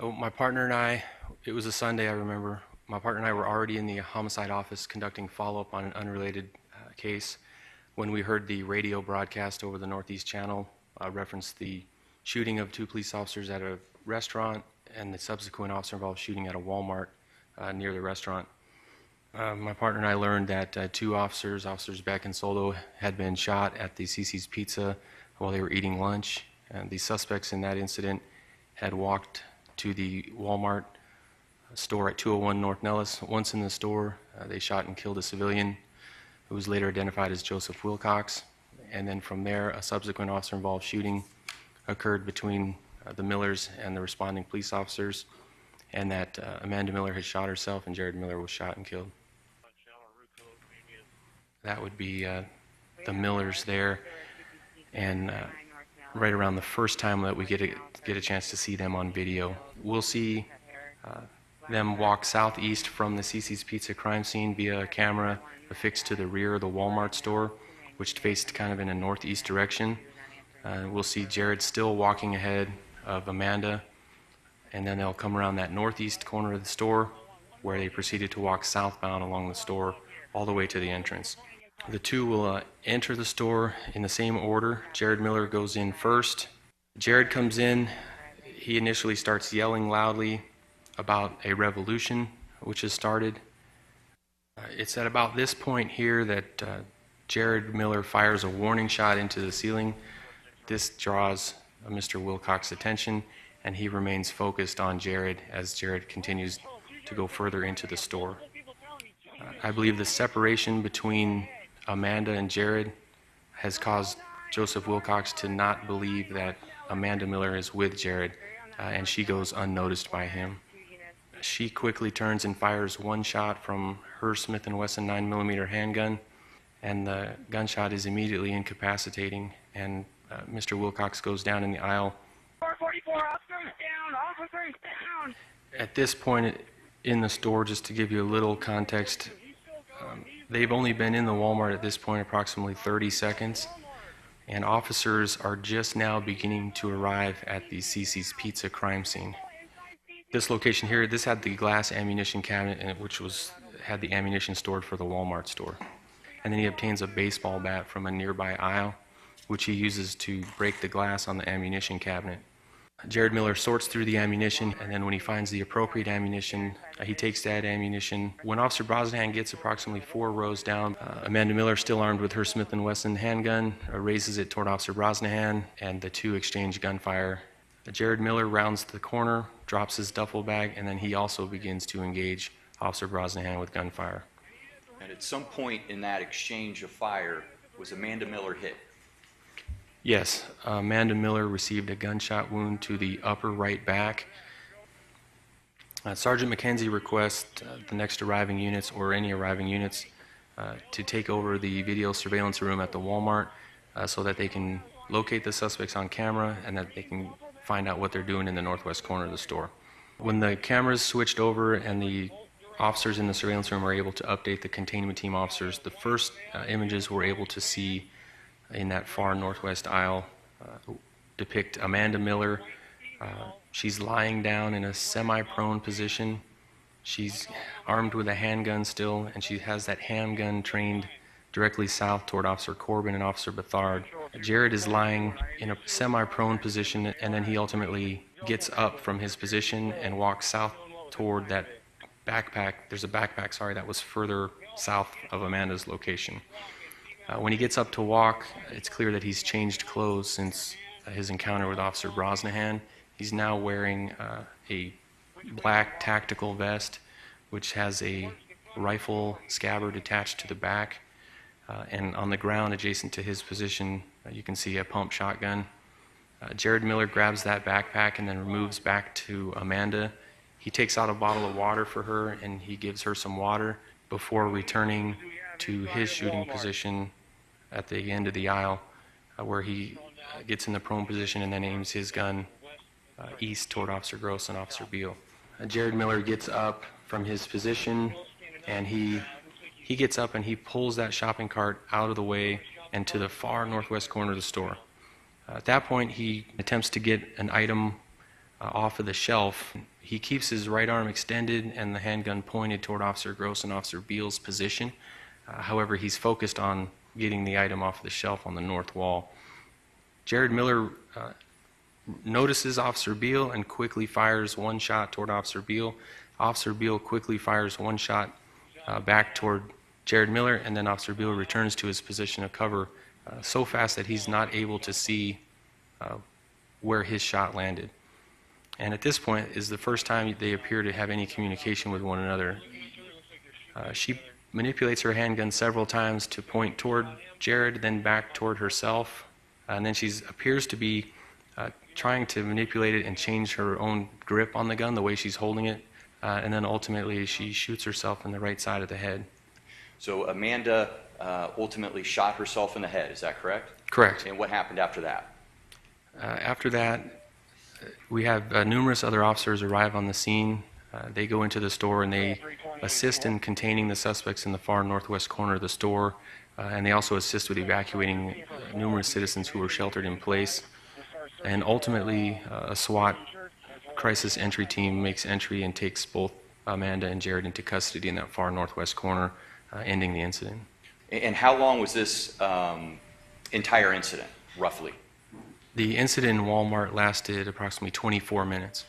My partner and I, it was a Sunday, I remember. My partner and I were already in the homicide office conducting follow-up on an unrelated case when we heard the radio broadcast over the Northeast Channel reference the shooting of two police officers at a restaurant and the subsequent officer-involved shooting at a Walmart near the restaurant. My partner and I learned that two officers, Officers Beck and Soldo, had been shot at the CiCi's Pizza while they were eating lunch. And the suspects in that incident had walked to the Walmart store at 201 North Nellis. Once in the store, they shot and killed a civilian who was later identified as Joseph Wilcox. And then from there, a subsequent officer-involved shooting occurred between the Millers and the responding police officers, and that Amanda Miller had shot herself and Jared Miller was shot and killed. That would be the Millers there, and right around the first time that we get a chance to see them on video. We'll see them walk southeast from the CiCi's Pizza crime scene via a camera affixed to the rear of the Walmart store, which faced kind of in a northeast direction. We'll see Jared still walking ahead of Amanda, and then they'll come around that northeast corner of the store where they proceeded to walk southbound along the store all the way to the entrance. The two will enter the store in the same order. Jared Miller goes in first. Jared comes in. He initially starts yelling loudly about a revolution which has started. It's at about this point here that Jared Miller fires a warning shot into the ceiling. This draws Mr. Wilcox's attention, and he remains focused on Jared as Jared continues to go further into the store. I believe the separation between Amanda and Jared has caused Joseph Wilcox to not believe that Amanda Miller is with Jared, and she goes unnoticed by him. She quickly turns and fires one shot from her Smith & Wesson 9mm handgun, and the gunshot is immediately incapacitating, and Mr. Wilcox goes down in the aisle. 444, officers down, officers down! At this point in the store, just to give you a little context, they've only been in the Walmart at this point approximately 30 seconds, and officers are just now beginning to arrive at the CiCi's Pizza crime scene. This location here, this had the glass ammunition cabinet in it, which had the ammunition stored for the Walmart store. And then he obtains a baseball bat from a nearby aisle, which he uses to break the glass on the ammunition cabinet. Jared Miller sorts through the ammunition, and then when he finds the appropriate ammunition, he takes that ammunition. When Officer Brosnahan gets approximately 4 rows down, Amanda Miller, still armed with her Smith & Wesson handgun, raises it toward Officer Brosnahan, and the two exchange gunfire. Jared Miller rounds the corner, drops his duffel bag, and then he also begins to engage Officer Brosnahan with gunfire. And at some point in that exchange of fire, was Amanda Miller hit? Yes, Amanda Miller received a gunshot wound to the upper right back. Sergeant McKenzie requests the next arriving units or any arriving units to take over the video surveillance room at the Walmart so that they can locate the suspects on camera and that they can find out what they're doing in the northwest corner of the store. When the cameras switched over and the officers in the surveillance room were able to update the containment team officers, the first images we're able to see in that far northwest aisle depict Amanda Miller. She's lying down in a semi-prone position. She's armed with a handgun still, and she has that handgun trained directly south toward Officer Corbin and Officer Bethard. Jared is lying in a semi-prone position, and then he ultimately gets up from his position and walks south toward that backpack. There's a backpack, that was further south of Amanda's location. When he gets up to walk, it's clear that he's changed clothes since his encounter with Officer Brosnahan. He's now wearing a black tactical vest, which has a rifle scabbard attached to the back. And on the ground adjacent to his position, you can see a pump shotgun. Jared Miller grabs that backpack and then moves back to Amanda. He takes out a bottle of water for her and he gives her some water before returning to his shooting position at the end of the aisle, where he gets in the prone position and then aims his gun east toward Officer Gross and Officer Beal. Jared Miller gets up from his position, and he gets up and he pulls that shopping cart out of the way and to the far northwest corner of the store. At that point, he attempts to get an item off of the shelf. He keeps his right arm extended and the handgun pointed toward Officer Gross and Officer Beal's position. However, he's focused on getting the item off the shelf on the north wall. Jared Miller notices Officer Beal and quickly fires one shot toward Officer Beal. Officer Beal quickly fires one shot back toward Jared Miller, and then Officer Beal returns to his position of cover so fast that he's not able to see where his shot landed. And at this point is the first time they appear to have any communication with one another. She manipulates her handgun several times to point toward Jared, then back toward herself, and then she appears to be trying to manipulate it and change her own grip on the gun, the way she's holding it, and then ultimately she shoots herself in the right side of the head. So Amanda ultimately shot herself in the head, is that correct? Correct. And what happened after that? After that, we have numerous other officers arrive on the scene. They go into the store and they assist in containing the suspects in the far northwest corner of the store, and they also assist with evacuating numerous citizens who were sheltered in place. And ultimately, a SWAT crisis entry team makes entry and takes both Amanda and Jared into custody in that far northwest corner, ending the incident. And how long was this entire incident, roughly? The incident in Walmart lasted approximately 24 minutes.